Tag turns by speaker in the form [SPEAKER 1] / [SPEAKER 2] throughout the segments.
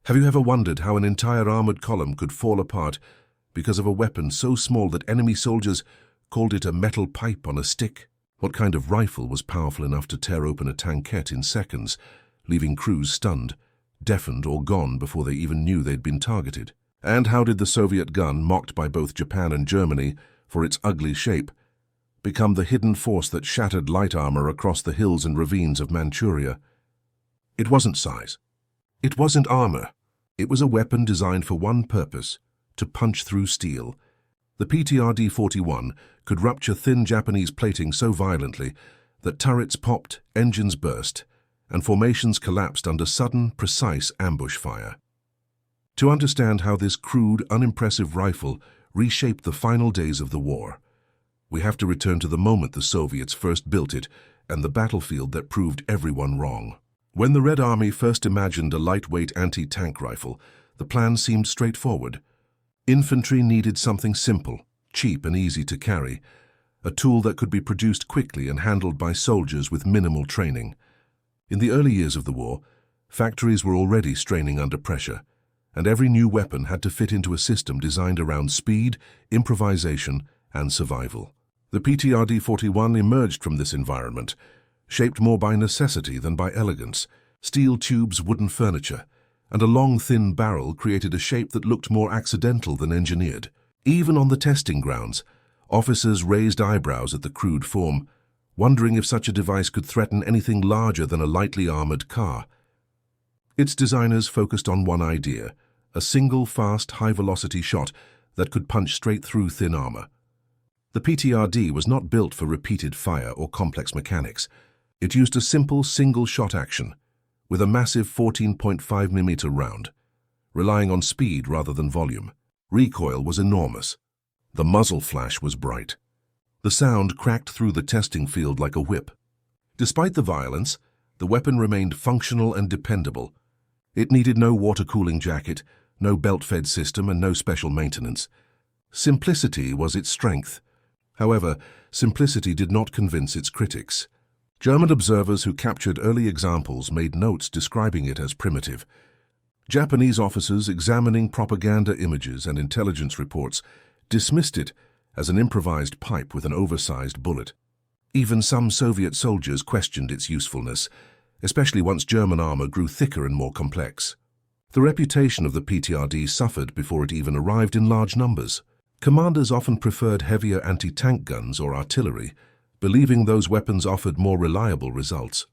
[SPEAKER 1] Have you ever wondered how an entire armored column could fall apart because of a weapon so small that enemy soldiers called it a metal pipe on a stick? What kind of rifle was powerful enough to tear open a tankette in seconds, leaving crews stunned, deafened or gone before they even knew they'd been targeted? And how did the Soviet gun, mocked by both Japan and Germany for its ugly shape, become the hidden force that shattered light armor across the hills and ravines of Manchuria? It wasn't size. It wasn't armor. It was a weapon designed for one purpose: to punch through steel. The PTRD-41 could rupture thin Japanese plating so violently that turrets popped, engines burst, and formations collapsed under sudden, precise ambush fire. To understand how this crude, unimpressive rifle reshaped the final days of the war, we have to return to the moment the Soviets first built it and the battlefield that proved everyone wrong. When the Red Army first imagined a lightweight anti-tank rifle, the plan seemed straightforward. Infantry needed something simple, cheap and easy to carry, a tool that could be produced quickly and handled by soldiers with minimal training. In the early years of the war, factories were already straining under pressure, and every new weapon had to fit into a system designed around speed, improvisation, and survival. The PTRD-41 emerged from this environment, shaped more by necessity than by elegance. Steel tubes, wooden furniture, and a long, thin barrel created a shape that looked more accidental than engineered. Even on the testing grounds, officers raised eyebrows at the crude form, wondering if such a device could threaten anything larger than a lightly armored car. Its designers focused on one idea: a single, fast, high-velocity shot that could punch straight through thin armor. The PTRD was not built for repeated fire or complex mechanics. It used a simple single-shot action, with a massive 14.5mm round, relying on speed rather than volume. Recoil was enormous. The muzzle flash was bright. The sound cracked through the testing field like a whip. Despite the violence, the weapon remained functional and dependable. It needed no water-cooling jacket, no belt-fed system, and no special maintenance. Simplicity was its strength. However, simplicity did not convince its critics. German observers who captured early examples made notes describing it as primitive. Japanese officers examining propaganda images and intelligence reports dismissed it as an improvised pipe with an oversized bullet. Even some Soviet soldiers questioned its usefulness, especially once German armor grew thicker and more complex. The reputation of the PTRD suffered before it even arrived in large numbers. Commanders often preferred heavier anti-tank guns or artillery, believing those weapons offered more reliable results.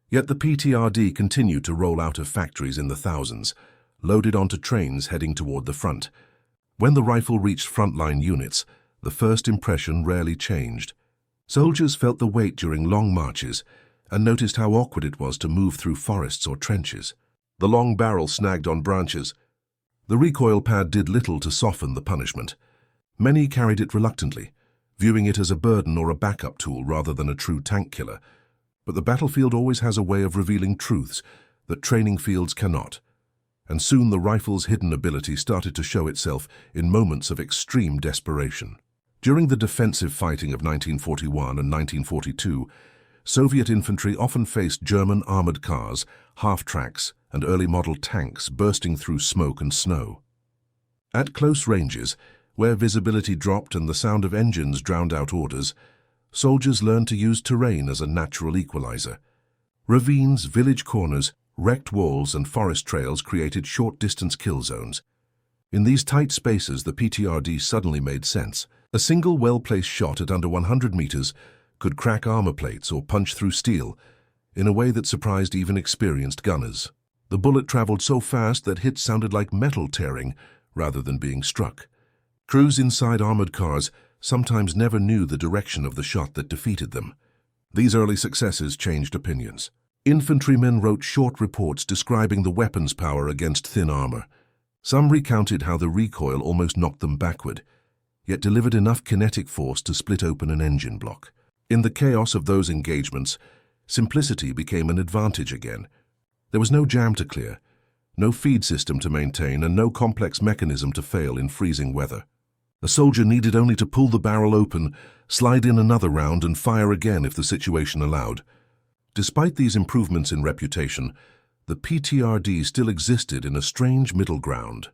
[SPEAKER 1] Yet the PTRD continued to roll out of factories in the thousands, loaded onto trains heading toward the front. When the rifle reached frontline units, the first impression rarely changed. Soldiers felt the weight during long marches and noticed how awkward it was to move through forests or trenches. The long barrel snagged on branches. The recoil pad did little to soften the punishment. Many carried it reluctantly, viewing it as a burden or a backup tool rather than a true tank killer. But the battlefield always has a way of revealing truths that training fields cannot, and soon the rifle's hidden ability started to show itself in moments of extreme desperation. During the defensive fighting of 1941 and 1942, Soviet infantry often faced German armored cars, half-tracks, and early-model tanks bursting through smoke and snow. At close ranges, where visibility dropped and the sound of engines drowned out orders, soldiers learned to use terrain as a natural equalizer. Ravines, village corners, wrecked walls, and forest trails created short-distance kill zones. In these tight spaces, the PTRD suddenly made sense. A single well-placed shot at under 100 meters could crack armor plates or punch through steel in a way that surprised even experienced gunners. The bullet traveled so fast that hits sounded like metal tearing rather than being struck. Crews inside armored cars sometimes never knew the direction of the shot that defeated them. These early successes changed opinions. Infantrymen wrote short reports describing the weapon's power against thin armor. Some recounted how the recoil almost knocked them backward, yet delivered enough kinetic force to split open an engine block. In the chaos of those engagements, simplicity became an advantage again. There was no jam to clear, no feed system to maintain, and no complex mechanism to fail in freezing weather. A soldier needed only to pull the barrel open, slide in another round, and fire again if the situation allowed. Despite these improvements in reputation, the PTRD still existed in a strange middle ground.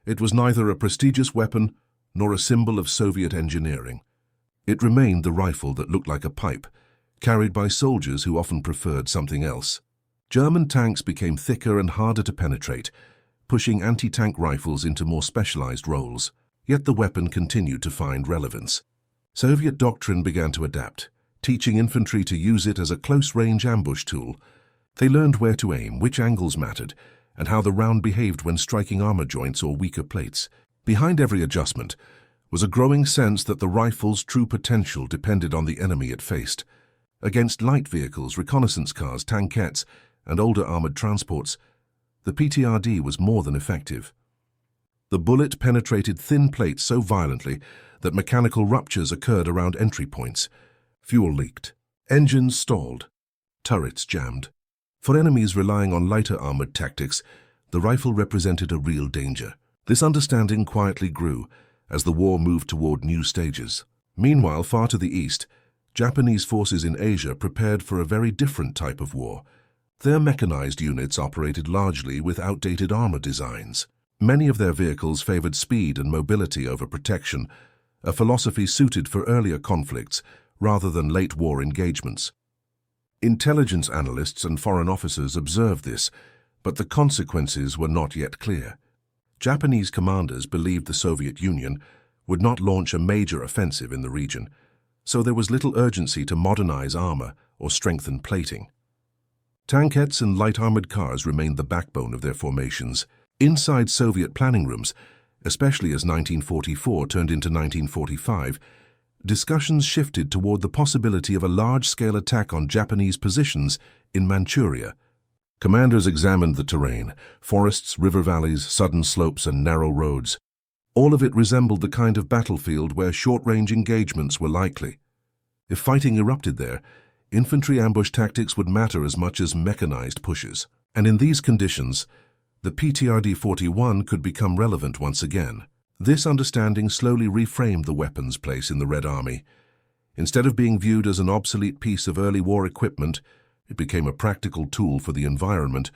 [SPEAKER 1] It was neither a prestigious weapon nor a symbol of Soviet engineering. It remained the rifle that looked like a pipe, carried by soldiers who often preferred something else. German tanks became thicker and harder to penetrate, pushing anti-tank rifles into more specialized roles. Yet the weapon continued to find relevance. Soviet doctrine began to adapt, teaching infantry to use it as a close-range ambush tool. They learned where to aim, which angles mattered, and how the round behaved when striking armor joints or weaker plates. Behind every adjustment was a growing sense that the rifle's true potential depended on the enemy it faced. Against light vehicles, reconnaissance cars, tankettes, and older armored transports, the PTRD was more than effective. The bullet penetrated thin plates so violently that mechanical ruptures occurred around entry points. Fuel leaked. Engines stalled. Turrets jammed. For enemies relying on lighter armored tactics, the rifle represented a real danger. This understanding quietly grew as the war moved toward new stages. Meanwhile, far to the east, Japanese forces in Asia prepared for a very different type of war. Their mechanized units operated largely with outdated armor designs. Many of their vehicles favored speed and mobility over protection, a philosophy suited for earlier conflicts rather than late war engagements. Intelligence analysts and foreign officers observed this, but the consequences were not yet clear. Japanese commanders believed the Soviet Union would not launch a major offensive in the region, so there was little urgency to modernize armor or strengthen plating. Tankettes and light armored cars remained the backbone of their formations. Inside Soviet planning rooms, especially as 1944 turned into 1945, discussions shifted toward the possibility of a large-scale attack on Japanese positions in Manchuria. Commanders examined the terrain: forests, river valleys, sudden slopes, and narrow roads. All of it resembled the kind of battlefield where short-range engagements were likely. If fighting erupted there, infantry ambush tactics would matter as much as mechanized pushes. And in these conditions, the PTRD-41 could become relevant once again. This understanding slowly reframed the weapon's place in the Red Army. Instead of being viewed as an obsolete piece of early war equipment, it became a practical tool for the environment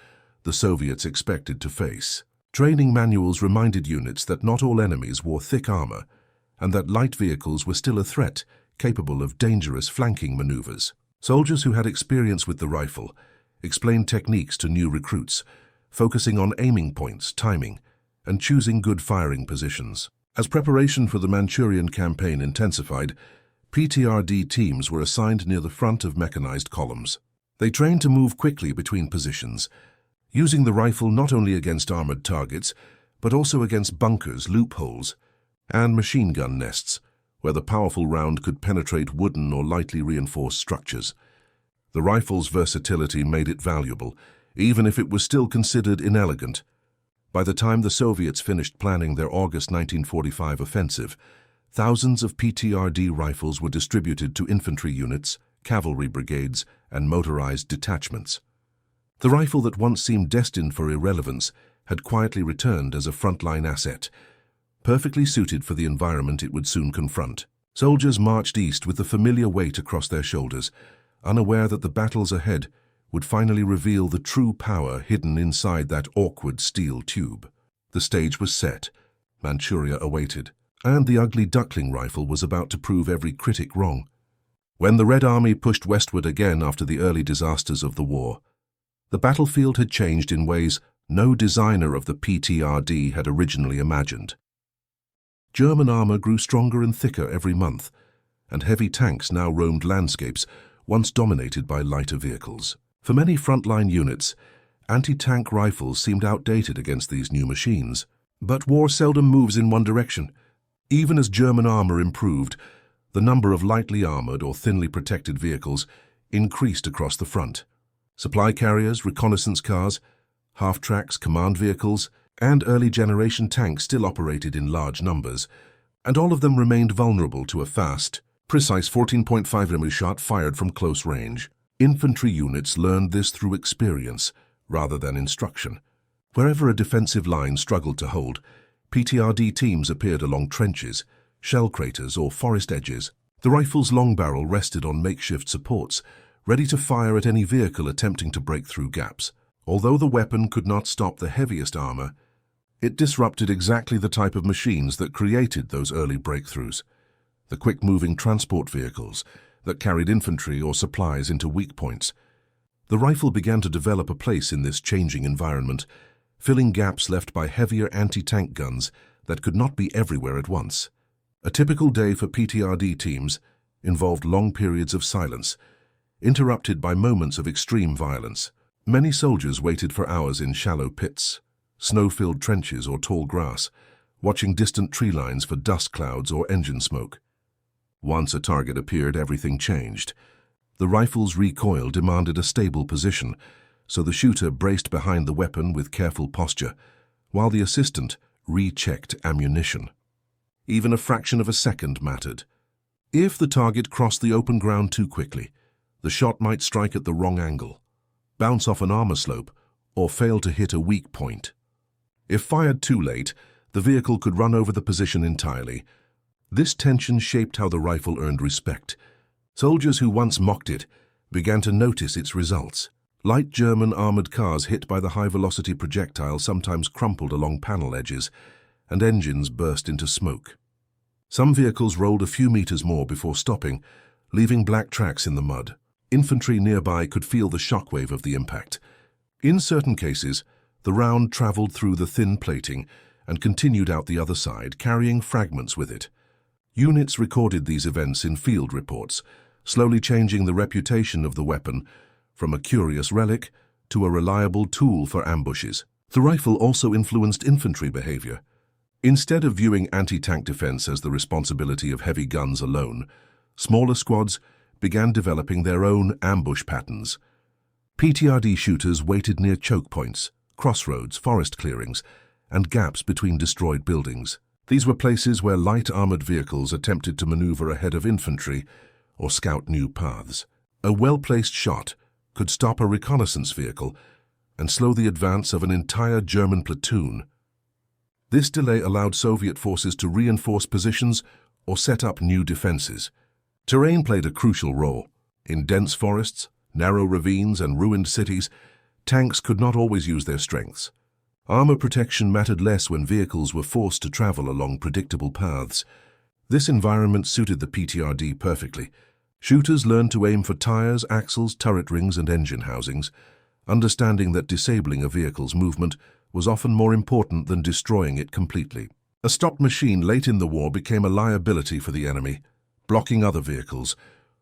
[SPEAKER 1] the Soviets expected to face. Training manuals reminded units that not all enemies wore thick armor, and that light vehicles were still a threat, capable of dangerous flanking maneuvers. Soldiers who had experience with the rifle explained techniques to new recruits, focusing on aiming points, timing, and choosing good firing positions. As preparation for the Manchurian campaign intensified, PTRD teams were assigned near the front of mechanized columns. They trained to move quickly between positions, using the rifle not only against armored targets, but also against bunkers, loopholes, and machine gun nests, where the powerful round could penetrate wooden or lightly reinforced structures. The rifle's versatility made it valuable, even if it was still considered inelegant. By the time the Soviets finished planning their August 1945 offensive, thousands of PTRD rifles were distributed to infantry units, cavalry brigades, and motorized detachments. The rifle that once seemed destined for irrelevance had quietly returned as a frontline asset, perfectly suited for the environment it would soon confront. Soldiers marched east with the familiar weight across their shoulders, unaware that the battles ahead would finally reveal the true power hidden inside that awkward steel tube. The stage was set, Manchuria awaited, and the ugly Duckling rifle was about to prove every critic wrong. When the Red Army pushed westward again after the early disasters of the war, the battlefield had changed in ways no designer of the PTRD had originally imagined. German armor grew stronger and thicker every month, and heavy tanks now roamed landscapes once dominated by lighter vehicles. For many frontline units, anti-tank rifles seemed outdated against these new machines. But war seldom moves in one direction. Even as German armor improved, the number of lightly armored or thinly protected vehicles increased across the front. Supply carriers, reconnaissance cars, half-tracks, command vehicles, and early-generation tanks still operated in large numbers, and all of them remained vulnerable to a fast, precise 14.5mm shot fired from close range. Infantry units learned this through experience rather than instruction. Wherever a defensive line struggled to hold, PTRD teams appeared along trenches, shell craters, or forest edges. The rifle's long barrel rested on makeshift supports, ready to fire at any vehicle attempting to break through gaps. Although the weapon could not stop the heaviest armor, it disrupted exactly the type of machines that created those early breakthroughs, the quick-moving transport vehicles that carried infantry or supplies into weak points. The rifle began to develop a place in this changing environment, filling gaps left by heavier anti-tank guns that could not be everywhere at once. A typical day for PTRD teams involved long periods of silence, interrupted by moments of extreme violence. Many soldiers waited for hours in shallow pits, snow-filled trenches or tall grass, watching distant tree lines for dust clouds or engine smoke. Once a target appeared, everything changed. The rifle's recoil demanded a stable position, so the shooter braced behind the weapon with careful posture, while the assistant rechecked ammunition. Even a fraction of a second mattered. If the target crossed the open ground too quickly, the shot might strike at the wrong angle, bounce off an armor slope, or fail to hit a weak point. If fired too late, the vehicle could run over the position entirely. This tension shaped how the rifle earned respect. Soldiers who once mocked it began to notice its results. Light German armored cars hit by the high-velocity projectile sometimes crumpled along panel edges, and engines burst into smoke. Some vehicles rolled a few meters more before stopping, leaving black tracks in the mud. Infantry nearby could feel the shockwave of the impact. In certain cases, the round traveled through the thin plating and continued out the other side, carrying fragments with it. Units recorded these events in field reports, slowly changing the reputation of the weapon from a curious relic to a reliable tool for ambushes. The rifle also influenced infantry behavior. Instead of viewing anti-tank defense as the responsibility of heavy guns alone, smaller squads began developing their own ambush patterns. PTRD shooters waited near choke points, crossroads, forest clearings, and gaps between destroyed buildings. These were places where light armored vehicles attempted to maneuver ahead of infantry or scout new paths. A well-placed shot could stop a reconnaissance vehicle and slow the advance of an entire German platoon. This delay allowed Soviet forces to reinforce positions or set up new defenses. Terrain played a crucial role. In dense forests, narrow ravines, and ruined cities, tanks could not always use their strengths. Armor protection mattered less when vehicles were forced to travel along predictable paths. This environment suited the PTRD perfectly. Shooters learned to aim for tires, axles, turret rings, and engine housings, understanding that disabling a vehicle's movement was often more important than destroying it completely. A stopped machine late in the war became a liability for the enemy, blocking other vehicles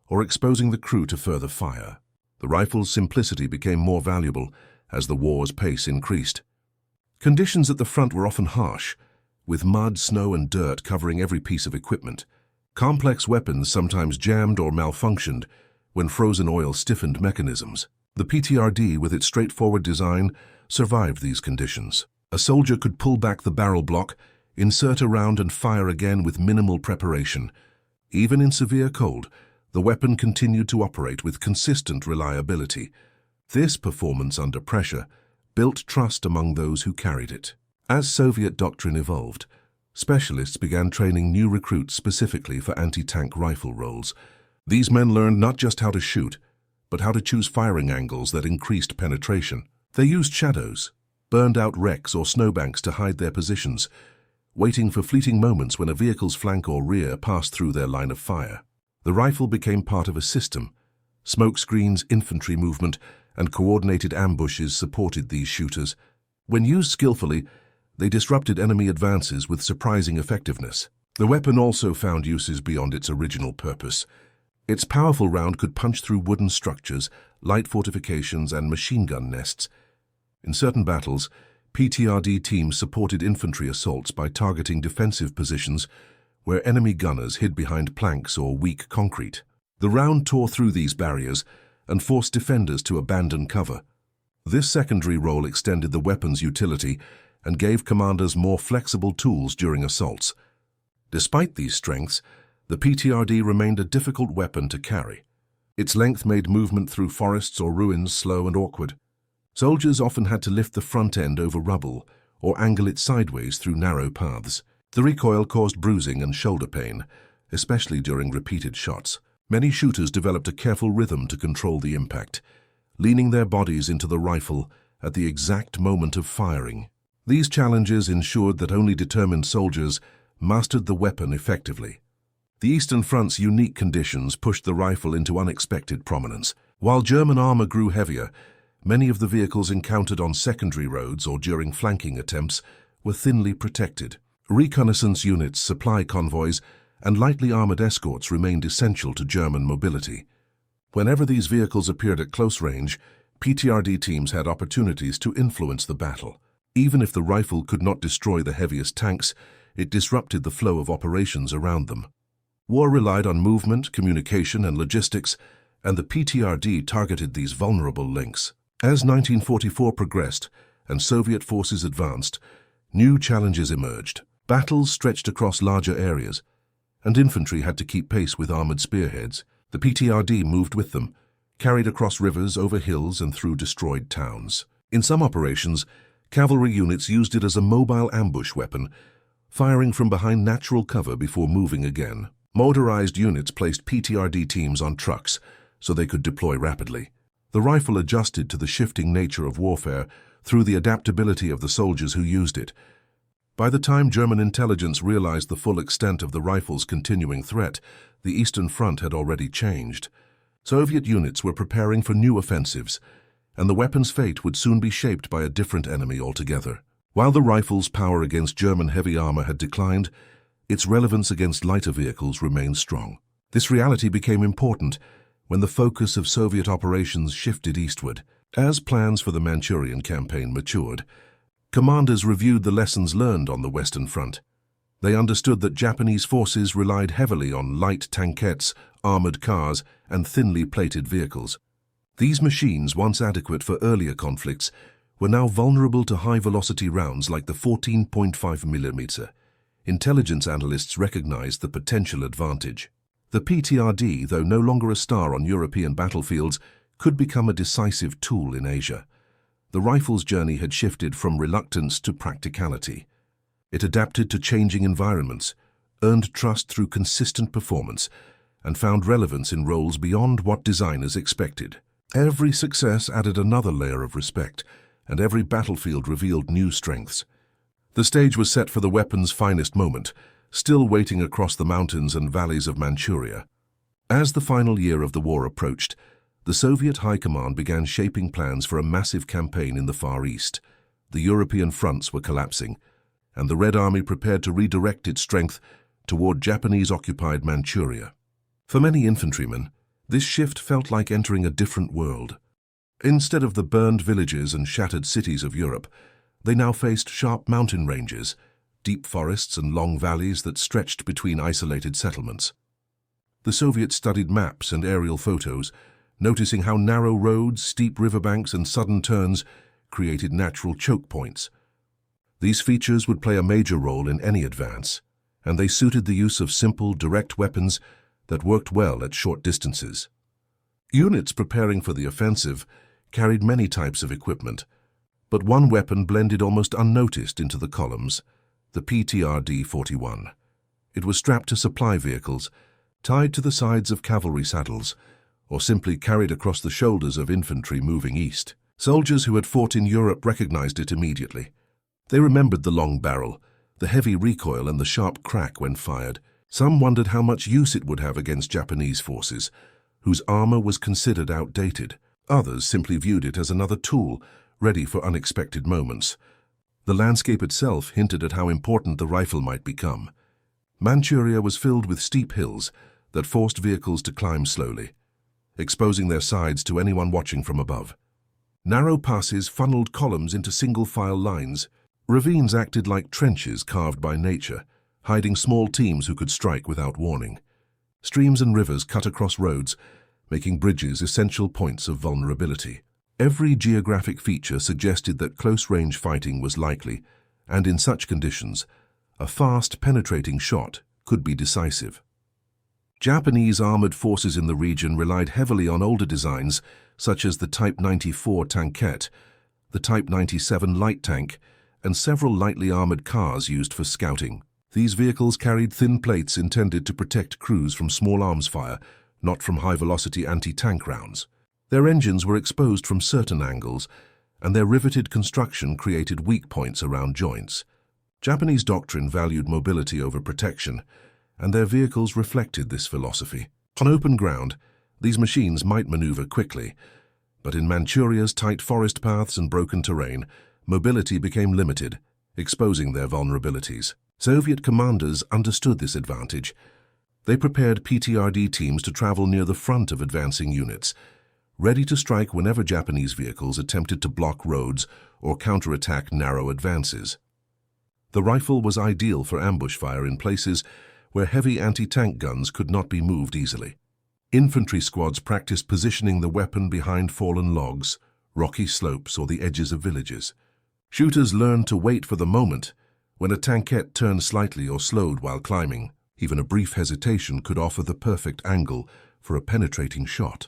[SPEAKER 1] or exposing the crew to further fire. The rifle's simplicity became more valuable as the war's pace increased. Conditions at the front were often harsh, with mud, snow, and dirt covering every piece of equipment. Complex weapons sometimes jammed or malfunctioned when frozen oil stiffened mechanisms. The PTRD, with its straightforward design, survived these conditions. A soldier could pull back the barrel block, insert a round, and fire again with minimal preparation. Even in severe cold, the weapon continued to operate with consistent reliability. This performance under pressure built trust among those who carried it. As Soviet doctrine evolved, specialists began training new recruits specifically for anti-tank rifle roles. These men learned not just how to shoot, but how to choose firing angles that increased penetration. They used shadows, burned out wrecks or snowbanks to hide their positions, waiting for fleeting moments when a vehicle's flank or rear passed through their line of fire. The rifle became part of a system. Smoke screens, infantry movement, and coordinated ambushes supported these shooters. When used skillfully, they disrupted enemy advances with surprising effectiveness. The weapon also found uses beyond its original purpose. Its powerful round could punch through wooden structures, light fortifications, and machine gun nests. In certain battles, PTRD teams supported infantry assaults by targeting defensive positions where enemy gunners hid behind planks or weak concrete. The round tore through these barriers and forced defenders to abandon cover. This secondary role extended the weapon's utility and gave commanders more flexible tools during assaults. Despite these strengths, the PTRD remained a difficult weapon to carry. Its length made movement through forests or ruins slow and awkward. Soldiers often had to lift the front end over rubble or angle it sideways through narrow paths. The recoil caused bruising and shoulder pain, especially during repeated shots. Many shooters developed a careful rhythm to control the impact, leaning their bodies into the rifle at the exact moment of firing. These challenges ensured that only determined soldiers mastered the weapon effectively. The Eastern Front's unique conditions pushed the rifle into unexpected prominence. While German armor grew heavier, many of the vehicles encountered on secondary roads or during flanking attempts were thinly protected. Reconnaissance units, supply convoys, and lightly armored escorts remained essential to German mobility. Whenever these vehicles appeared at close range, PTRD teams had opportunities to influence the battle. Even if the rifle could not destroy the heaviest tanks, it disrupted the flow of operations around them. War relied on movement, communication, and logistics, and the PTRD targeted these vulnerable links. As 1944 progressed and Soviet forces advanced, new challenges emerged. Battles stretched across larger areas, and infantry had to keep pace with armored spearheads. The PTRD moved with them, carried across rivers, over hills, and through destroyed towns. In some operations, cavalry units used it as a mobile ambush weapon, firing from behind natural cover before moving again. Motorized units placed PTRD teams on trucks so they could deploy rapidly. The rifle adjusted to the shifting nature of warfare through the adaptability of the soldiers who used it. By the time German intelligence realized the full extent of the rifle's continuing threat, the Eastern Front had already changed. Soviet units were preparing for new offensives, and the weapon's fate would soon be shaped by a different enemy altogether. While the rifle's power against German heavy armor had declined, its relevance against lighter vehicles remained strong. This reality became important when the focus of Soviet operations shifted eastward. As plans for the Manchurian campaign matured, commanders reviewed the lessons learned on the Western Front. They understood that Japanese forces relied heavily on light tankettes, armored cars, and thinly plated vehicles. These machines, once adequate for earlier conflicts, were now vulnerable to high-velocity rounds like the 14.5mm. Intelligence analysts recognized the potential advantage. The PTRD, though no longer a star on European battlefields, could become a decisive tool in Asia. The rifle's journey had shifted from reluctance to practicality. It adapted to changing environments, earned trust through consistent performance, and found relevance in roles beyond what designers expected. Every success added another layer of respect, and every battlefield revealed new strengths. The stage was set for the weapon's finest moment, still waiting across the mountains and valleys of Manchuria. As the final year of the war approached, the Soviet High Command began shaping plans for a massive campaign in the Far East. The European fronts were collapsing, and the Red Army prepared to redirect its strength toward Japanese-occupied Manchuria. For many infantrymen, this shift felt like entering a different world. Instead of the burned villages and shattered cities of Europe, they now faced sharp mountain ranges, deep forests and long valleys that stretched between isolated settlements. The Soviets studied maps and aerial photos, noticing how narrow roads, steep riverbanks, and sudden turns created natural choke points. These features would play a major role in any advance, and they suited the use of simple, direct weapons that worked well at short distances. Units preparing for the offensive carried many types of equipment, but one weapon blended almost unnoticed into the columns, the PTRD-41. It was strapped to supply vehicles, tied to the sides of cavalry saddles, or simply carried across the shoulders of infantry moving east. Soldiers who had fought in Europe recognized it immediately. They remembered the long barrel, the heavy recoil, and the sharp crack when fired. Some wondered how much use it would have against Japanese forces, whose armor was considered outdated. Others simply viewed it as another tool, ready for unexpected moments. The landscape itself hinted at how important the rifle might become. Manchuria was filled with steep hills that forced vehicles to climb slowly, exposing their sides to anyone watching from above. Narrow passes funneled columns into single-file lines. Ravines acted like trenches carved by nature, hiding small teams who could strike without warning. Streams and rivers cut across roads, making bridges essential points of vulnerability. Every geographic feature suggested that close-range fighting was likely, and in such conditions, a fast, penetrating shot could be decisive. Japanese armored forces in the region relied heavily on older designs such as the Type 94 tankette, the Type 97 light tank, and several lightly armored cars used for scouting. These vehicles carried thin plates intended to protect crews from small arms fire, not from high-velocity anti-tank rounds. Their engines were exposed from certain angles, and their riveted construction created weak points around joints. Japanese doctrine valued mobility over protection, and their vehicles reflected this philosophy. On open ground, these machines might maneuver quickly, but in Manchuria's tight forest paths and broken terrain, mobility became limited, exposing their vulnerabilities. Soviet commanders understood this advantage. They prepared PTRD teams to travel near the front of advancing units, ready to strike whenever Japanese vehicles attempted to block roads or counterattack narrow advances. The rifle was ideal for ambush fire in places where heavy anti-tank guns could not be moved easily. Infantry squads practiced positioning the weapon behind fallen logs, rocky slopes, or the edges of villages. Shooters learned to wait for the moment when a tankette turned slightly or slowed while climbing. Even a brief hesitation could offer the perfect angle for a penetrating shot.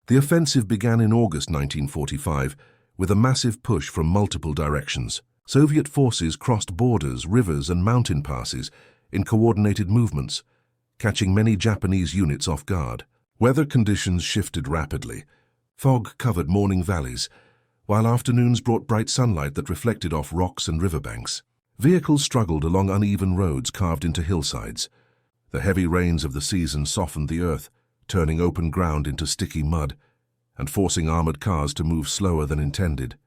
[SPEAKER 1] The offensive began in August 1945 with a massive push from multiple directions. Soviet forces crossed borders, rivers, and mountain passes in coordinated movements, catching many Japanese units off guard. Weather conditions shifted rapidly. Fog covered morning valleys, while afternoons brought bright sunlight that reflected off rocks and riverbanks. Vehicles struggled along uneven roads carved into hillsides. The heavy rains of the season softened the earth, turning open ground into sticky mud and forcing armored cars to move slower than intended.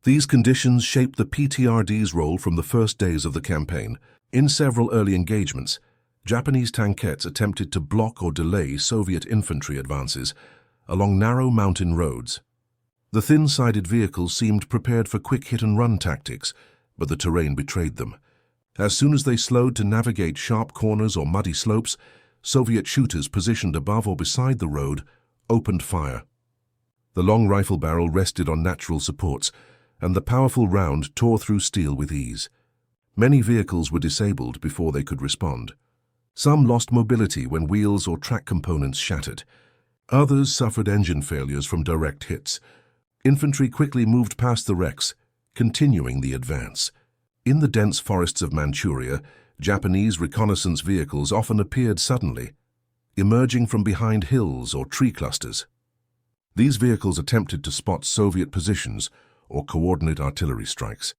[SPEAKER 1] These conditions shaped the PTRD's role from the first days of the campaign. In several early engagements, Japanese tankettes attempted to block or delay Soviet infantry advances along narrow mountain roads. The thin-sided vehicles seemed prepared for quick hit-and-run tactics, but the terrain betrayed them. As soon as they slowed to navigate sharp corners or muddy slopes, Soviet shooters positioned above or beside the road opened fire. The long rifle barrel rested on natural supports, and the powerful round tore through steel with ease. Many vehicles were disabled before they could respond. Some lost mobility when wheels or track components shattered. Others suffered engine failures from direct hits. Infantry quickly moved past the wrecks, continuing the advance. In the dense forests of Manchuria, Japanese reconnaissance vehicles often appeared suddenly, emerging from behind hills or tree clusters. These vehicles attempted to spot Soviet positions or coordinate artillery strikes.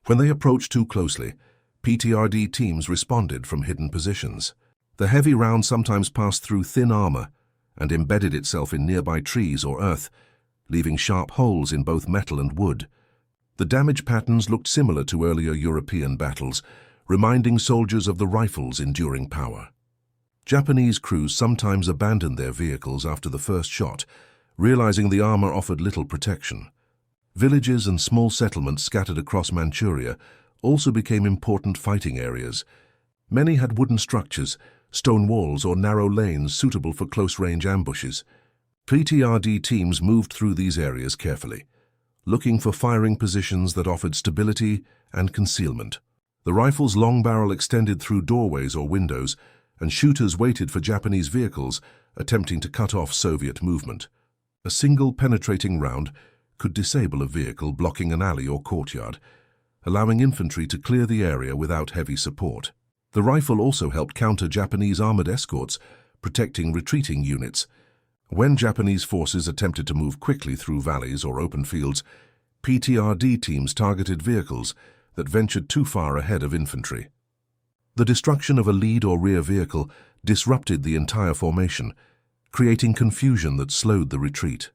[SPEAKER 1] When they approached too closely, PTRD teams responded from hidden positions. The heavy round sometimes passed through thin armor and embedded itself in nearby trees or earth, leaving sharp holes in both metal and wood. The damage patterns looked similar to earlier European battles, reminding soldiers of the rifle's enduring power. Japanese crews sometimes abandoned their vehicles after the first shot, realizing the armor offered little protection. Villages and small settlements scattered across Manchuria also became important fighting areas. Many had wooden structures, stone walls, or narrow lanes suitable for close-range ambushes. PTRD teams moved through these areas carefully, looking for firing positions that offered stability and concealment. The rifle's long barrel extended through doorways or windows, and shooters waited for Japanese vehicles attempting to cut off Soviet movement. A single penetrating round could disable a vehicle blocking an alley or courtyard, allowing infantry to clear the area without heavy support. The rifle also helped counter Japanese armored escorts, protecting retreating units. When Japanese forces attempted to move quickly through valleys or open fields, PTRD teams targeted vehicles that ventured too far ahead of infantry. The destruction of a lead or rear vehicle disrupted the entire formation, creating confusion that slowed the retreat.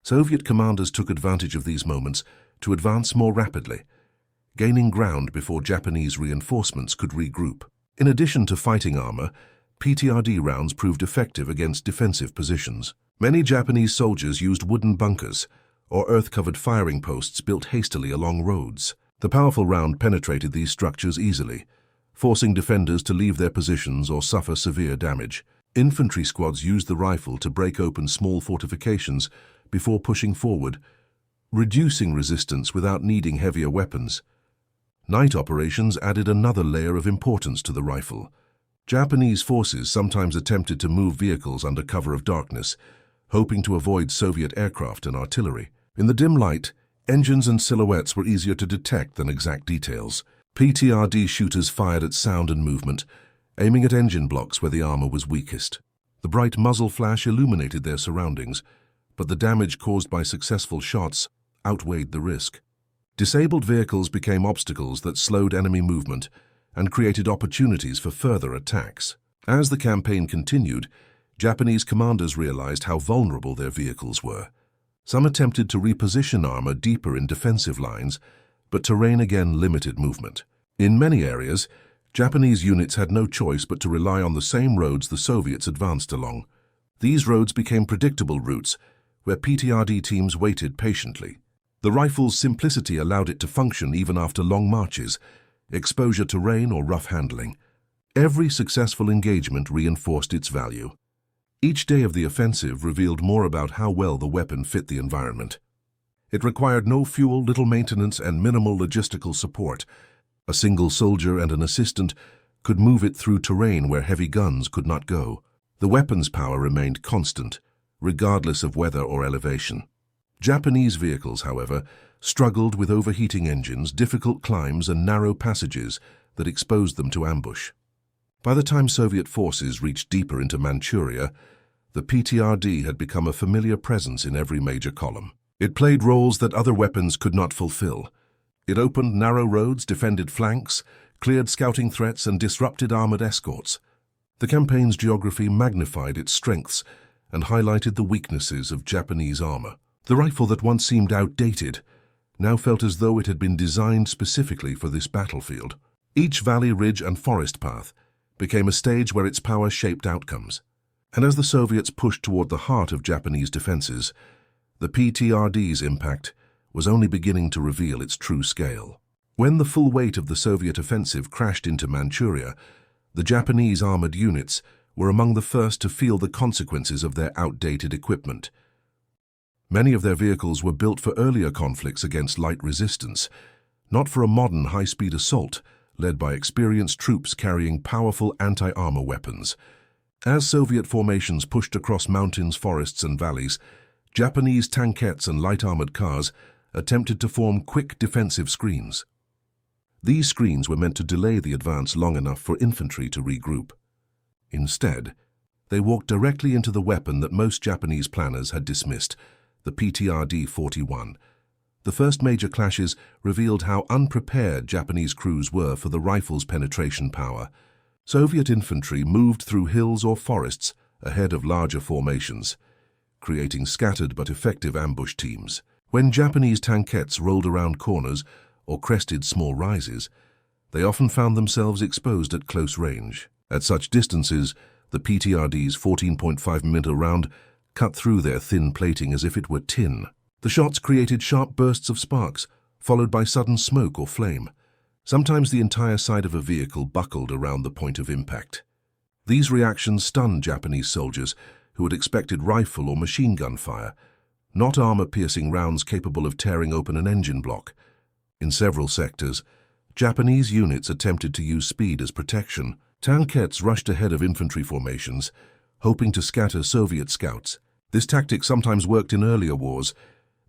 [SPEAKER 1] Soviet commanders took advantage of these moments to advance more rapidly, gaining ground before Japanese reinforcements could regroup. In addition to fighting armor, PTRD rounds proved effective against defensive positions. Many Japanese soldiers used wooden bunkers or earth-covered firing posts built hastily along roads. The powerful round penetrated these structures easily, forcing defenders to leave their positions or suffer severe damage. Infantry squads used the rifle to break open small fortifications before pushing forward, reducing resistance without needing heavier weapons. Night operations added another layer of importance to the rifle. Japanese forces sometimes attempted to move vehicles under cover of darkness, hoping to avoid Soviet aircraft and artillery. In the dim light, engines and silhouettes were easier to detect than exact details. PTRD shooters fired at sound and movement, aiming at engine blocks where the armor was weakest. The bright muzzle flash illuminated their surroundings, but the damage caused by successful shots outweighed the risk. Disabled vehicles became obstacles that slowed enemy movement and created opportunities for further attacks. As the campaign continued, Japanese commanders realized how vulnerable their vehicles were. Some attempted to reposition armor deeper in defensive lines, but terrain again limited movement. In many areas, Japanese units had no choice but to rely on the same roads the Soviets advanced along. These roads became predictable routes, where PTRD teams waited patiently. The rifle's simplicity allowed it to function even after long marches, exposure to rain or rough handling. Every successful engagement reinforced its value. Each day of the offensive revealed more about how well the weapon fit the environment. It required no fuel, little maintenance, and minimal logistical support. A single soldier and an assistant could move it through terrain where heavy guns could not go. The weapon's power remained constant, regardless of weather or elevation. Japanese vehicles, however, struggled with overheating engines, difficult climbs, and narrow passages that exposed them to ambush. By the time Soviet forces reached deeper into Manchuria, the PTRD had become a familiar presence in every major column. It played roles that other weapons could not fulfill. It opened narrow roads, defended flanks, cleared scouting threats, and disrupted armored escorts. The campaign's geography magnified its strengths and highlighted the weaknesses of Japanese armor. The rifle that once seemed outdated now felt as though it had been designed specifically for this battlefield. Each valley, ridge, and forest path became a stage where its power shaped outcomes. And as the Soviets pushed toward the heart of Japanese defenses, the PTRD's impact was only beginning to reveal its true scale. When the full weight of the Soviet offensive crashed into Manchuria, the Japanese armored units were among the first to feel the consequences of their outdated equipment. Many of their vehicles were built for earlier conflicts against light resistance, not for a modern high-speed assault led by experienced troops carrying powerful anti-armor weapons. As Soviet formations pushed across mountains, forests, and valleys, Japanese tankettes and light-armored cars attempted to form quick defensive screens. These screens were meant to delay the advance long enough for infantry to regroup. Instead, they walked directly into the weapon that most Japanese planners had dismissed, the PTRD-41. The first major clashes revealed how unprepared Japanese crews were for the rifle's penetration power. Soviet infantry moved through hills or forests ahead of larger formations, creating scattered but effective ambush teams. When Japanese tankettes rolled around corners or crested small rises, they often found themselves exposed at close range. At such distances, the PTRD's 14.5mm round cut through their thin plating as if it were tin. The shots created sharp bursts of sparks, followed by sudden smoke or flame. Sometimes the entire side of a vehicle buckled around the point of impact. These reactions stunned Japanese soldiers who had expected rifle or machine gun fire, not armor-piercing rounds capable of tearing open an engine block. In several sectors, Japanese units attempted to use speed as protection. Tankettes rushed ahead of infantry formations, hoping to scatter Soviet scouts. This tactic sometimes worked in earlier wars,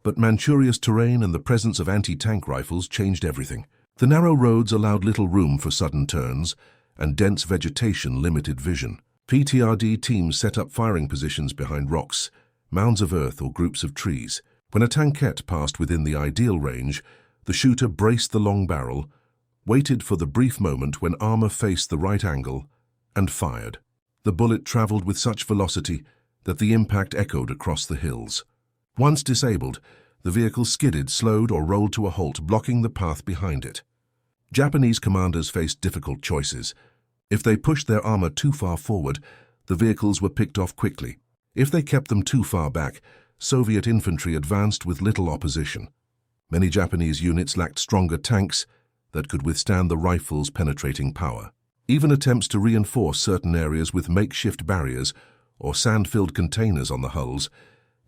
[SPEAKER 1] but Manchuria's terrain and the presence of anti-tank rifles changed everything. The narrow roads allowed little room for sudden turns, and dense vegetation limited vision. PTRD teams set up firing positions behind rocks, mounds of earth, or groups of trees. When a tankette passed within the ideal range, the shooter braced the long barrel, waited for the brief moment when armor faced the right angle, and fired. The bullet traveled with such velocity that the impact echoed across the hills. Once disabled, the vehicle skidded, slowed, or rolled to a halt, blocking the path behind it. Japanese commanders faced difficult choices. If they pushed their armor too far forward, the vehicles were picked off quickly. If they kept them too far back, Soviet infantry advanced with little opposition. Many Japanese units lacked stronger tanks that could withstand the rifle's penetrating power. Even attempts to reinforce certain areas with makeshift barriers or sand-filled containers on the hulls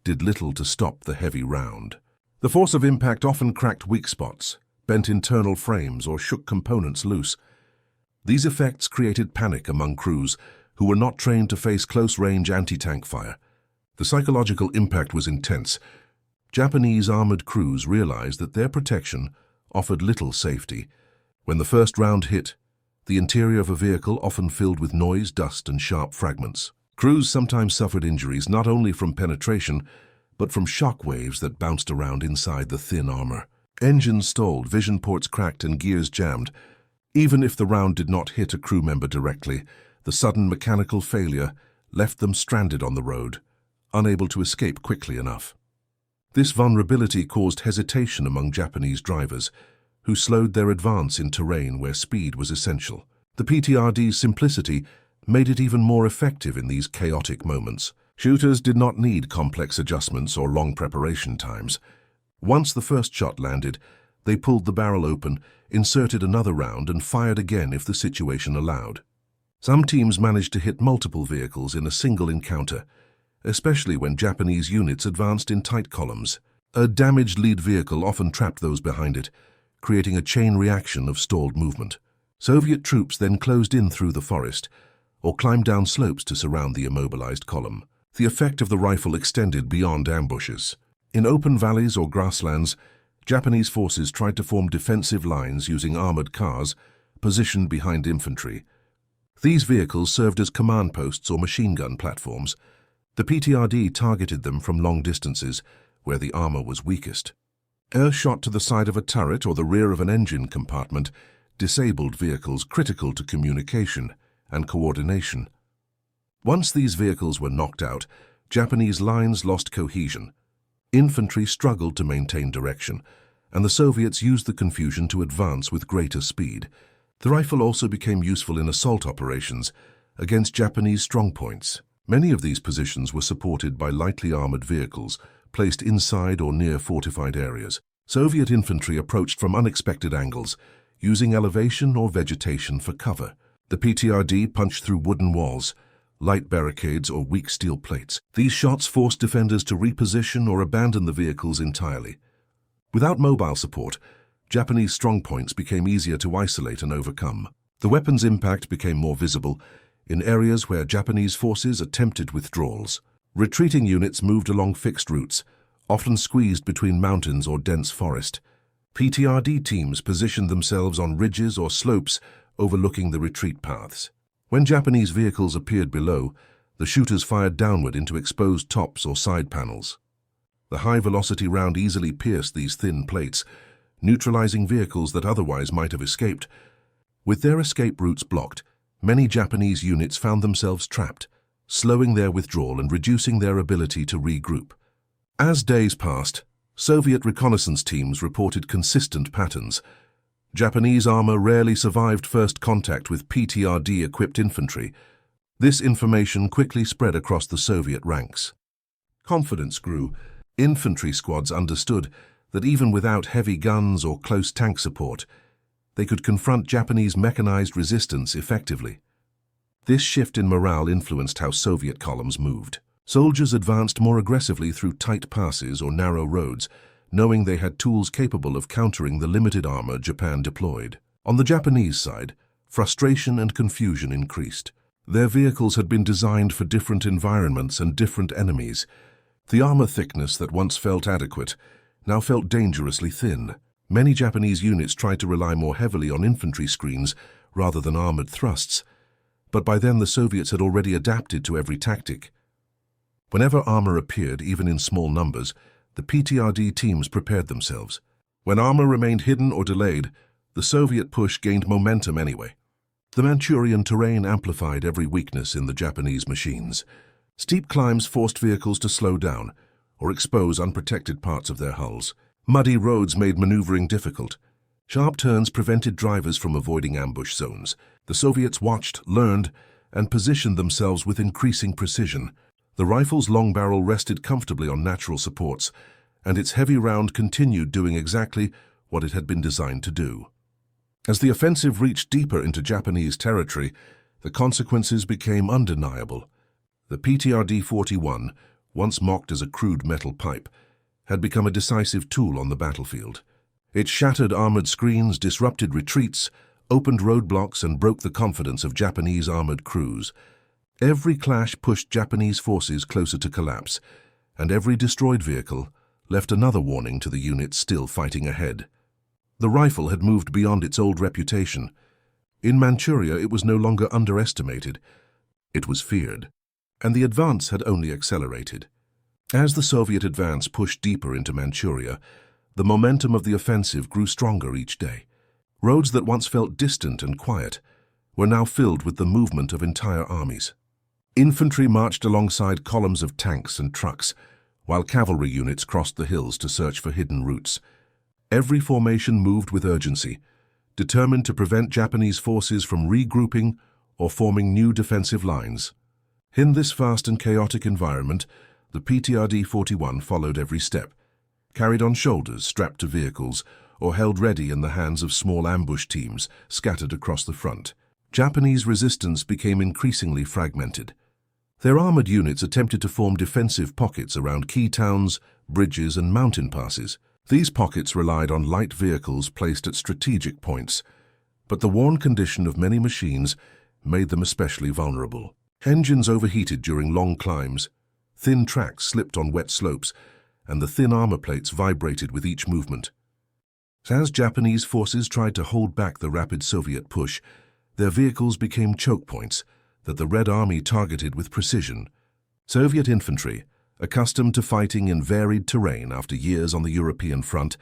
[SPEAKER 1] did little to stop the heavy round. The force of impact often cracked weak spots, bent internal frames, or shook components loose. These effects created panic among crews who were not trained to face close-range anti-tank fire. The psychological impact was intense. Japanese armored crews realized that their protection offered little safety. When the first round hit, the interior of a vehicle often filled with noise, dust, and sharp fragments. Crews sometimes suffered injuries not only from penetration, but from shock waves that bounced around inside the thin armor. Engines stalled, vision ports cracked, and gears jammed. Even if the round did not hit a crew member directly, the sudden mechanical failure left them stranded on the road, unable to escape quickly enough. This vulnerability caused hesitation among Japanese drivers, who slowed their advance in terrain where speed was essential. The PTRD's simplicity made it even more effective in these chaotic moments. Shooters did not need complex adjustments or long preparation times. Once the first shot landed, they pulled the barrel open, inserted another round, and fired again if the situation allowed. Some teams managed to hit multiple vehicles in a single encounter, especially when Japanese units advanced in tight columns. A damaged lead vehicle often trapped those behind it, creating a chain reaction of stalled movement. Soviet troops then closed in through the forest, or climbed down slopes to surround the immobilized column. The effect of the rifle extended beyond ambushes. In open valleys or grasslands, Japanese forces tried to form defensive lines using armored cars positioned behind infantry. These vehicles served as command posts or machine gun platforms. The PTRD targeted them from long distances, where the armor was weakest. Air shot to the side of a turret or the rear of an engine compartment disabled vehicles critical to communication and coordination. Once these vehicles were knocked out, Japanese lines lost cohesion. Infantry struggled to maintain direction, and the Soviets used the confusion to advance with greater speed. The rifle also became useful in assault operations against Japanese strongpoints. Many of these positions were supported by lightly armored vehicles placed inside or near fortified areas. Soviet infantry approached from unexpected angles, using elevation or vegetation for cover. The PTRD punched through wooden walls, light barricades, or weak steel plates. These shots forced defenders to reposition or abandon the vehicles entirely. Without mobile support, Japanese strongpoints became easier to isolate and overcome. The weapon's impact became more visible in areas where Japanese forces attempted withdrawals. Retreating units moved along fixed routes, often squeezed between mountains or dense forest. PTRD teams positioned themselves on ridges or slopes overlooking the retreat paths. When Japanese vehicles appeared below, the shooters fired downward into exposed tops or side panels. The high-velocity round easily pierced these thin plates, neutralizing vehicles that otherwise might have escaped. With their escape routes blocked, many Japanese units found themselves trapped, slowing their withdrawal and reducing their ability to regroup. As days passed, Soviet reconnaissance teams reported consistent patterns. Japanese armor rarely survived first contact with PTRD-equipped infantry. This information quickly spread across the Soviet ranks. Confidence grew. Infantry squads understood that even without heavy guns or close tank support, they could confront Japanese mechanized resistance effectively. This shift in morale influenced how Soviet columns moved. Soldiers advanced more aggressively through tight passes or narrow roads, knowing they had tools capable of countering the limited armor Japan deployed. On the Japanese side, frustration and confusion increased. Their vehicles had been designed for different environments and different enemies. The armor thickness that once felt adequate now felt dangerously thin. Many Japanese units tried to rely more heavily on infantry screens rather than armored thrusts, but by then the Soviets had already adapted to every tactic. Whenever armor appeared, even in small numbers, the PTRD teams prepared themselves. When armor remained hidden or delayed, the Soviet push gained momentum anyway. The Manchurian terrain amplified every weakness in the Japanese machines. Steep climbs forced vehicles to slow down or expose unprotected parts of their hulls. Muddy roads made maneuvering difficult. Sharp turns prevented drivers from avoiding ambush zones. The Soviets watched, learned, and positioned themselves with increasing precision. The rifle's long barrel rested comfortably on natural supports, and its heavy round continued doing exactly what it had been designed to do. As the offensive reached deeper into Japanese territory, the consequences became undeniable. The PTRD-41, once mocked as a crude metal pipe, had become a decisive tool on the battlefield. It shattered armored screens, disrupted retreats, opened roadblocks, and broke the confidence of Japanese armored crews. Every clash pushed Japanese forces closer to collapse, and every destroyed vehicle left another warning to the units still fighting ahead. The rifle had moved beyond its old reputation. In Manchuria, it was no longer underestimated. It was feared, and the advance had only accelerated. As the Soviet advance pushed deeper into Manchuria, the momentum of the offensive grew stronger each day. Roads that once felt distant and quiet were now filled with the movement of entire armies. Infantry marched alongside columns of tanks and trucks, while cavalry units crossed the hills to search for hidden routes. Every formation moved with urgency, determined to prevent Japanese forces from regrouping or forming new defensive lines. In this fast and chaotic environment, the PTRD-41 followed every step, carried on shoulders strapped to vehicles, or held ready in the hands of small ambush teams scattered across the front. Japanese resistance became increasingly fragmented. Their armored units attempted to form defensive pockets around key towns, bridges, and mountain passes. These pockets relied on light vehicles placed at strategic points, but the worn condition of many machines made them especially vulnerable. Engines overheated during long climbs, thin tracks slipped on wet slopes, and the thin armor plates vibrated with each movement. As Japanese forces tried to hold back the rapid Soviet push, their vehicles became choke points that the Red Army targeted with precision. Soviet infantry, accustomed to fighting in varied terrain after years on the European front,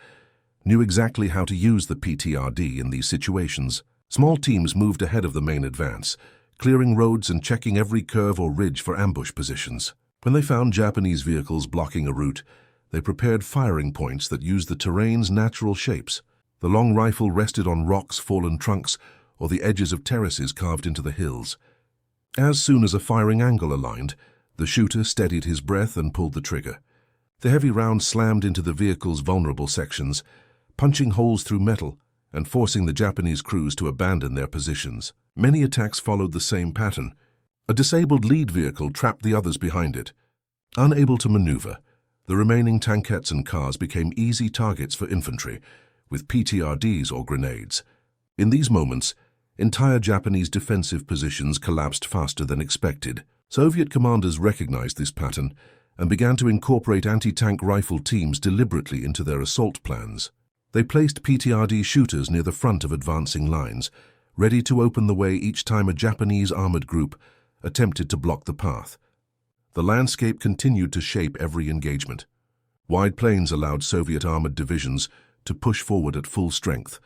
[SPEAKER 1] knew exactly how to use the PTRD in these situations. Small teams moved ahead of the main advance, clearing roads and checking every curve or ridge for ambush positions. When they found Japanese vehicles blocking a route, they prepared firing points that used the terrain's natural shapes. The long rifle rested on rocks, fallen trunks, or the edges of terraces carved into the hills. As soon as a firing angle aligned, the shooter steadied his breath and pulled the trigger. The heavy round slammed into the vehicle's vulnerable sections, punching holes through metal and forcing the Japanese crews to abandon their positions. Many attacks followed the same pattern. A disabled lead vehicle trapped the others behind it. Unable to maneuver, the remaining tankettes and cars became easy targets for infantry, with PTRDs or grenades. In these moments, entire Japanese defensive positions collapsed faster than expected. Soviet commanders recognized this pattern and began to incorporate anti-tank rifle teams deliberately into their assault plans. They placed PTRD shooters near the front of advancing lines, ready to open the way each time a Japanese armored group attempted to block the path. The landscape continued to shape every engagement. Wide plains allowed Soviet armored divisions to push forward at full strength,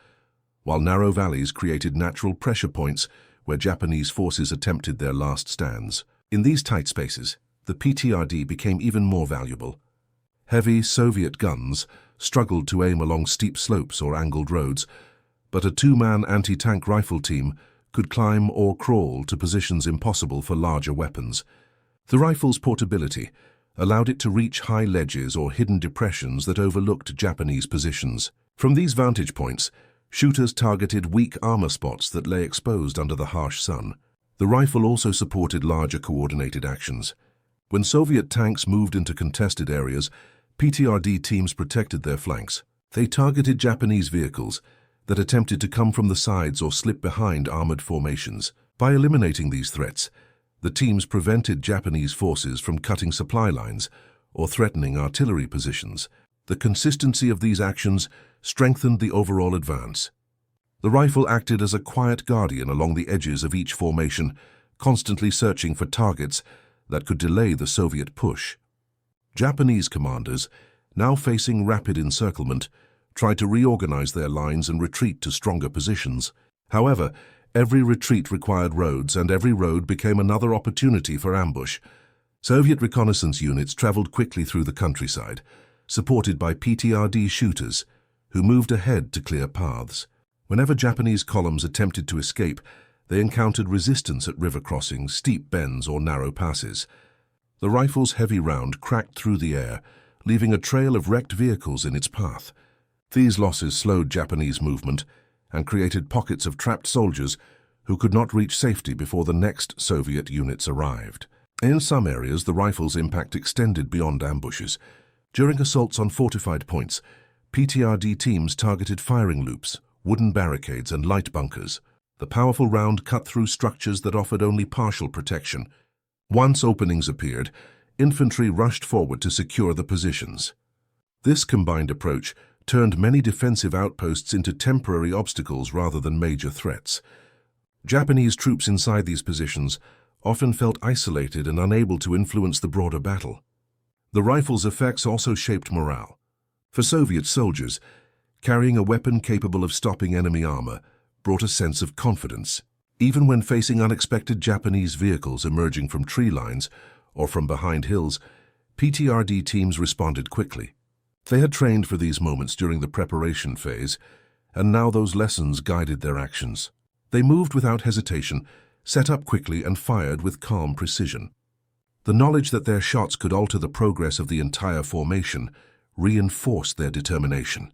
[SPEAKER 1] while narrow valleys created natural pressure points where Japanese forces attempted their last stands. In these tight spaces, the PTRD became even more valuable. Heavy Soviet guns struggled to aim along steep slopes or angled roads, but a two-man anti-tank rifle team could climb or crawl to positions impossible for larger weapons. The rifle's portability allowed it to reach high ledges or hidden depressions that overlooked Japanese positions. From these vantage points, shooters targeted weak armor spots that lay exposed under the harsh sun. The rifle also supported larger coordinated actions. When Soviet tanks moved into contested areas, PTRD teams protected their flanks. They targeted Japanese vehicles that attempted to come from the sides or slip behind armored formations. By eliminating these threats, the teams prevented Japanese forces from cutting supply lines or threatening artillery positions. The consistency of these actions strengthened the overall advance. The rifle acted as a quiet guardian along the edges of each formation, constantly searching for targets that could delay the Soviet push. Japanese commanders, now facing rapid encirclement, tried to reorganize their lines and retreat to stronger positions. However, every retreat required roads, and every road became another opportunity for ambush. Soviet reconnaissance units traveled quickly through the countryside, supported by PTRD shooters, who moved ahead to clear paths. Whenever Japanese columns attempted to escape, they encountered resistance at river crossings, steep bends, or narrow passes. The rifle's heavy round cracked through the air, leaving a trail of wrecked vehicles in its path. These losses slowed Japanese movement and created pockets of trapped soldiers who could not reach safety before the next Soviet units arrived. In some areas, the rifle's impact extended beyond ambushes. During assaults on fortified points, PTRD teams targeted firing loops, wooden barricades, and light bunkers. The powerful round cut through structures that offered only partial protection. Once openings appeared, infantry rushed forward to secure the positions. This combined approach turned many defensive outposts into temporary obstacles rather than major threats. Japanese troops inside these positions often felt isolated and unable to influence the broader battle. The rifle's effects also shaped morale. For Soviet soldiers, carrying a weapon capable of stopping enemy armor brought a sense of confidence. Even when facing unexpected Japanese vehicles emerging from tree lines or from behind hills, PTRD teams responded quickly. They had trained for these moments during the preparation phase, and now those lessons guided their actions. They moved without hesitation, set up quickly, and fired with calm precision. The knowledge that their shots could alter the progress of the entire formation reinforced their determination.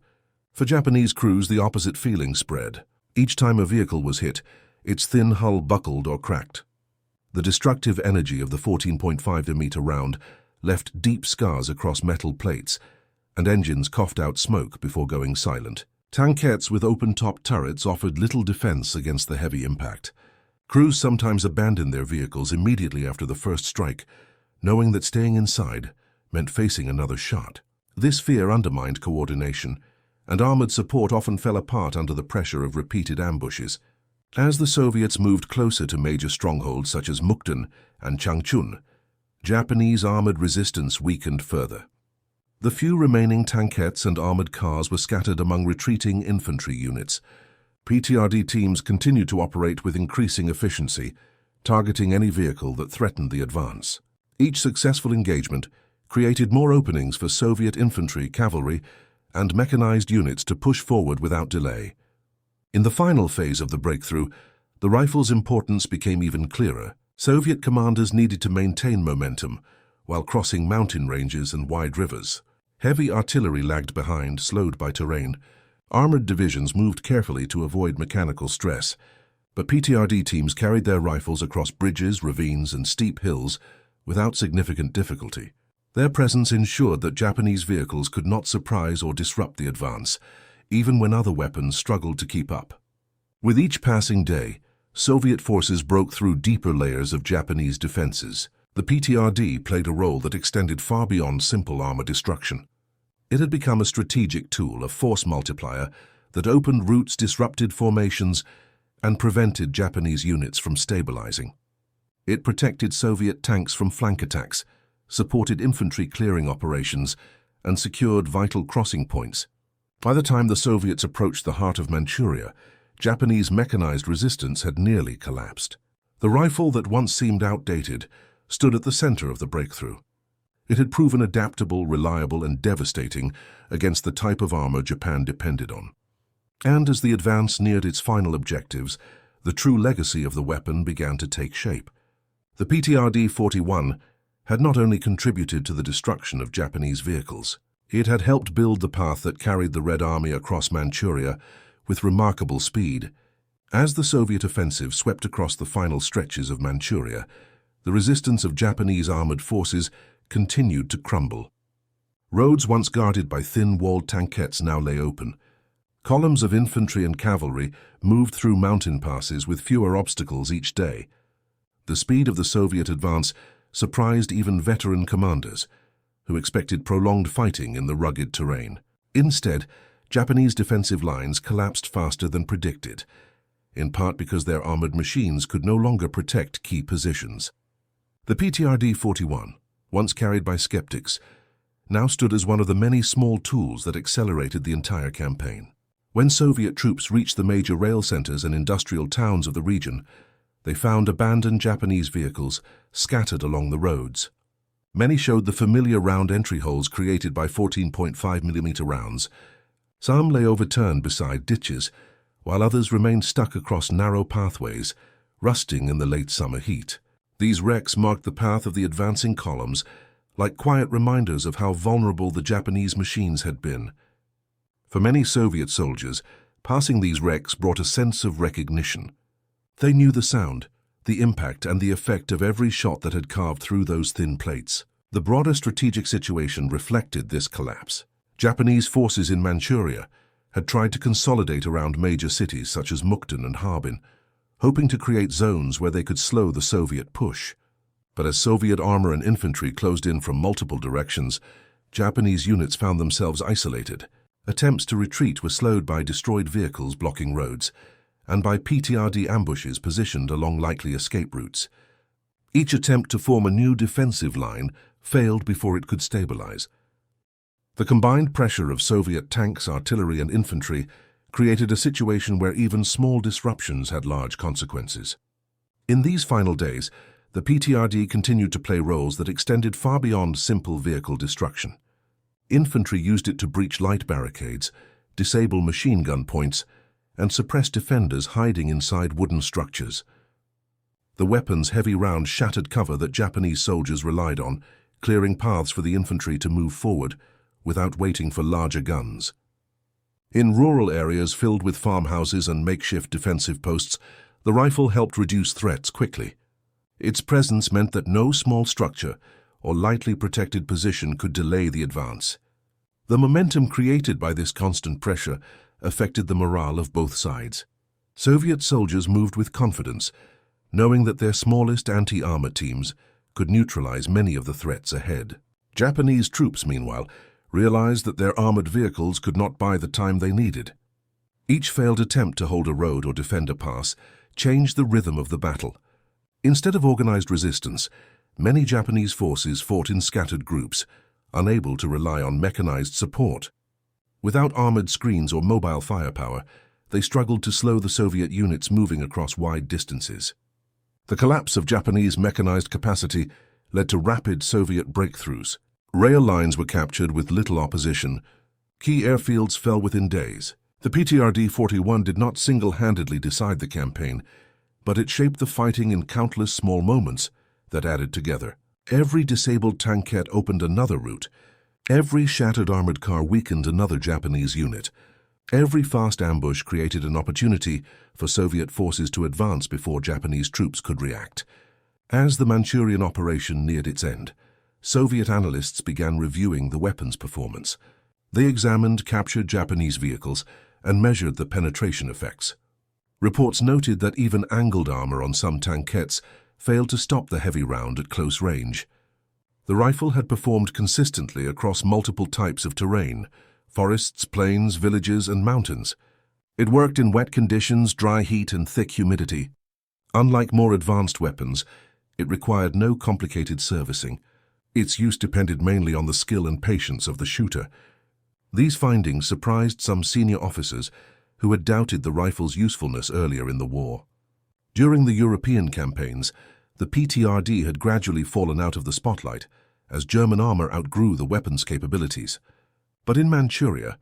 [SPEAKER 1] For Japanese crews, the opposite feeling spread. Each time a vehicle was hit, its thin hull buckled or cracked. The destructive energy of the 14.5mm round left deep scars across metal plates, and engines coughed out smoke before going silent. Tankettes with open-top turrets offered little defense against the heavy impact. Crews sometimes abandoned their vehicles immediately after the first strike, knowing that staying inside meant facing another shot. This fear undermined coordination, and armored support often fell apart under the pressure of repeated ambushes. As the Soviets moved closer to major strongholds such as Mukden and Changchun, Japanese armored resistance weakened further. The few remaining tankettes and armored cars were scattered among retreating infantry units. PTRD teams continued to operate with increasing efficiency, targeting any vehicle that threatened the advance. Each successful engagement created more openings for Soviet infantry, cavalry, and mechanized units to push forward without delay. In the final phase of the breakthrough, the rifle's importance became even clearer. Soviet commanders needed to maintain momentum while crossing mountain ranges and wide rivers. Heavy artillery lagged behind, slowed by terrain. Armored divisions moved carefully to avoid mechanical stress, but PTRD teams carried their rifles across bridges, ravines, and steep hills without significant difficulty. Their presence ensured that Japanese vehicles could not surprise or disrupt the advance, even when other weapons struggled to keep up. With each passing day, Soviet forces broke through deeper layers of Japanese defenses. The PTRD played a role that extended far beyond simple armor destruction. It had become a strategic tool, a force multiplier that opened routes, disrupted formations, and prevented Japanese units from stabilizing. It protected Soviet tanks from flank attacks, supported infantry clearing operations, and secured vital crossing points. By the time the Soviets approached the heart of Manchuria, Japanese mechanized resistance had nearly collapsed. The rifle that once seemed outdated stood at the center of the breakthrough. It had proven adaptable, reliable, and devastating against the type of armor Japan depended on. And as the advance neared its final objectives, the true legacy of the weapon began to take shape. The PTRD-41 had not only contributed to the destruction of Japanese vehicles, it had helped build the path that carried the Red Army across Manchuria with remarkable speed. As the Soviet offensive swept across the final stretches of Manchuria, the resistance of Japanese armored forces continued to crumble. Roads once guarded by thin-walled tankettes now lay open. Columns of infantry and cavalry moved through mountain passes with fewer obstacles each day. The speed of the Soviet advance surprised even veteran commanders, who expected prolonged fighting in the rugged terrain. Instead, Japanese defensive lines collapsed faster than predicted, in part because their armored machines could no longer protect key positions. The PTRD-41, once carried by skeptics, now stood as one of the many small tools that accelerated the entire campaign. When Soviet troops reached the major rail centers and industrial towns of the region, they found abandoned Japanese vehicles scattered along the roads. Many showed the familiar round entry holes created by 14.5mm rounds. Some lay overturned beside ditches, while others remained stuck across narrow pathways, rusting in the late summer heat. These wrecks marked the path of the advancing columns, like quiet reminders of how vulnerable the Japanese machines had been. For many Soviet soldiers, passing these wrecks brought a sense of recognition. They knew the sound, the impact, and the effect of every shot that had carved through those thin plates. The broader strategic situation reflected this collapse. Japanese forces in Manchuria had tried to consolidate around major cities such as Mukden and Harbin, hoping to create zones where they could slow the Soviet push. But as Soviet armor and infantry closed in from multiple directions, Japanese units found themselves isolated. Attempts to retreat were slowed by destroyed vehicles blocking roads, and by PTRD ambushes positioned along likely escape routes. Each attempt to form a new defensive line failed before it could stabilize. The combined pressure of Soviet tanks, artillery, and infantry created a situation where even small disruptions had large consequences. In these final days, the PTRD continued to play roles that extended far beyond simple vehicle destruction. Infantry used it to breach light barricades, disable machine gun points, and suppress defenders hiding inside wooden structures. The weapon's heavy rounds shattered cover that Japanese soldiers relied on, clearing paths for the infantry to move forward without waiting for larger guns. In rural areas filled with farmhouses and makeshift defensive posts, the rifle helped reduce threats quickly. Its presence meant that no small structure or lightly protected position could delay the advance. The momentum created by this constant pressure affected the morale of both sides. Soviet soldiers moved with confidence, knowing that their smallest anti-armor teams could neutralize many of the threats ahead. Japanese troops, meanwhile, realized that their armored vehicles could not buy the time they needed. Each failed attempt to hold a road or defend a pass changed the rhythm of the battle. Instead of organized resistance, many Japanese forces fought in scattered groups, unable to rely on mechanized support. Without armored screens or mobile firepower, they struggled to slow the Soviet units moving across wide distances. The collapse of Japanese mechanized capacity led to rapid Soviet breakthroughs. Rail lines were captured with little opposition. Key airfields fell within days. The PTRD-41 did not single-handedly decide the campaign, but it shaped the fighting in countless small moments that added together. Every disabled tankette opened another route. Every shattered armored car weakened another Japanese unit. Every fast ambush created an opportunity for Soviet forces to advance before Japanese troops could react. As the Manchurian operation neared its end, Soviet analysts began reviewing the weapons' performance. They examined captured Japanese vehicles and measured the penetration effects. Reports noted that even angled armor on some tankettes failed to stop the heavy round at close range. The rifle had performed consistently across multiple types of terrain: forests, plains, villages, and mountains. It worked in wet conditions, dry heat, and thick humidity. Unlike more advanced weapons, it required no complicated servicing. Its use depended mainly on the skill and patience of the shooter. These findings surprised some senior officers who had doubted the rifle's usefulness earlier in the war. During the European campaigns, the PTRD had gradually fallen out of the spotlight as German armor outgrew the weapon's capabilities. But in Manchuria,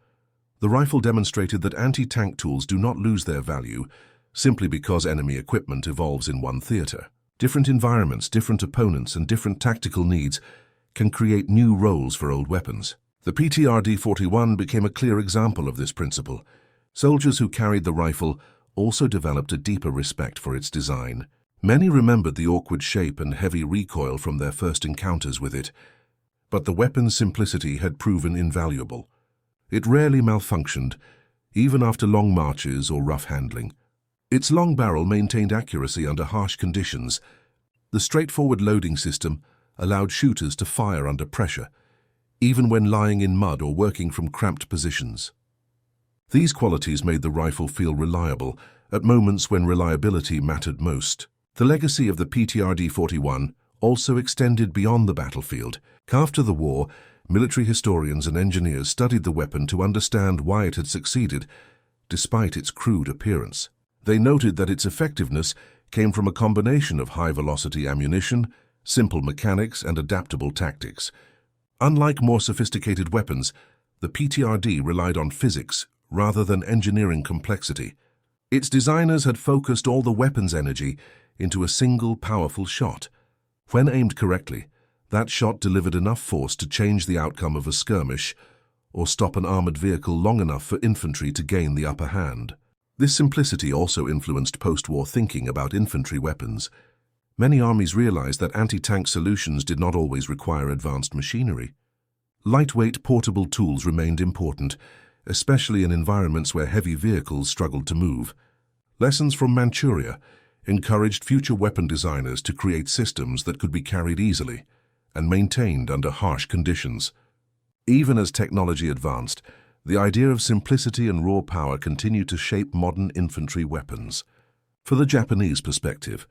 [SPEAKER 1] the rifle demonstrated that anti-tank tools do not lose their value simply because enemy equipment evolves in one theater. Different environments, different opponents, and different tactical needs can create new roles for old weapons. The PTRD-41 became a clear example of this principle. Soldiers who carried the rifle also developed a deeper respect for its design. Many remembered the awkward shape and heavy recoil from their first encounters with it, but the weapon's simplicity had proven invaluable. It rarely malfunctioned, even after long marches or rough handling. Its long barrel maintained accuracy under harsh conditions. The straightforward loading system allowed shooters to fire under pressure, even when lying in mud or working from cramped positions. These qualities made the rifle feel reliable at moments when reliability mattered most. The legacy of the PTRD-41 also extended beyond the battlefield. After the war, military historians and engineers studied the weapon to understand why it had succeeded, despite its crude appearance. They noted that its effectiveness came from a combination of high-velocity ammunition, simple mechanics, and adaptable tactics. Unlike more sophisticated weapons, the PTRD relied on physics rather than engineering complexity. Its designers had focused all the weapon's energy into a single powerful shot. When aimed correctly, that shot delivered enough force to change the outcome of a skirmish or stop an armored vehicle long enough for infantry to gain the upper hand. This simplicity also influenced post-war thinking about infantry weapons. Many armies realized that anti-tank solutions did not always require advanced machinery. Lightweight, portable tools remained important, especially in environments where heavy vehicles struggled to move. Lessons from Manchuria encouraged future weapon designers to create systems that could be carried easily and maintained under harsh conditions. Even as technology advanced, the idea of simplicity and raw power continued to shape modern infantry weapons. For the Japanese perspective,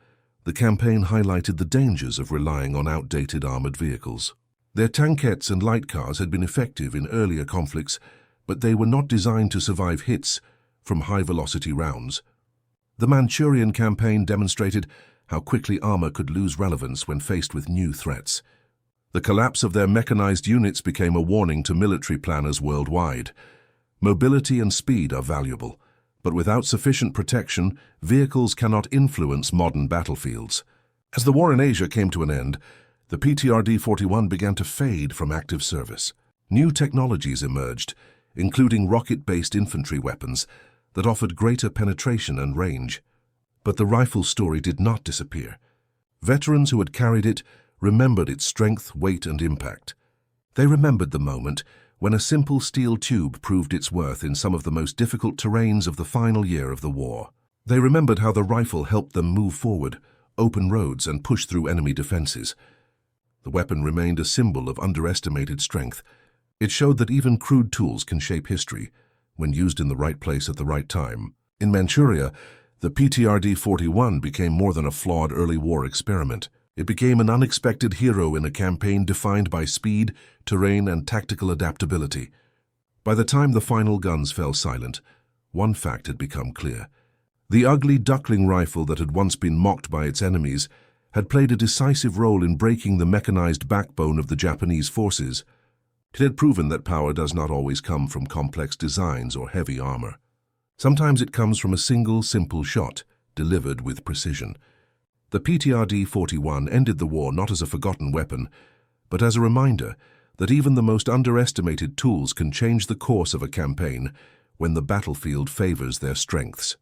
[SPEAKER 1] the campaign highlighted the dangers of relying on outdated armored vehicles. Their tankettes and light cars had been effective in earlier conflicts, but they were not designed to survive hits from high-velocity rounds. The Manchurian campaign demonstrated how quickly armor could lose relevance when faced with new threats. The collapse of their mechanized units became a warning to military planners worldwide. Mobility and speed are valuable, but without sufficient protection, vehicles cannot influence modern battlefields. As the war in Asia came to an end, the PTRD-41 began to fade from active service. New technologies emerged, including rocket-based infantry weapons that offered greater penetration and range. But the rifle story did not disappear. Veterans who had carried it remembered its strength, weight, and impact. They remembered the moment when a simple steel tube proved its worth in some of the most difficult terrains of the final year of the war. They remembered how the rifle helped them move forward, open roads, and push through enemy defenses. The weapon remained a symbol of underestimated strength. It showed that even crude tools can shape history when used in the right place at the right time. In Manchuria, the PTRD-41 became more than a flawed early war experiment. It became an unexpected hero in a campaign defined by speed, terrain, and tactical adaptability. By the time the final guns fell silent, one fact had become clear. The ugly Duckling rifle that had once been mocked by its enemies had played a decisive role in breaking the mechanized backbone of the Japanese forces. It had proven that power does not always come from complex designs or heavy armor. Sometimes it comes from a single, simple shot, delivered with precision. The PTRD-41 ended the war not as a forgotten weapon, but as a reminder that even the most underestimated tools can change the course of a campaign when the battlefield favors their strengths.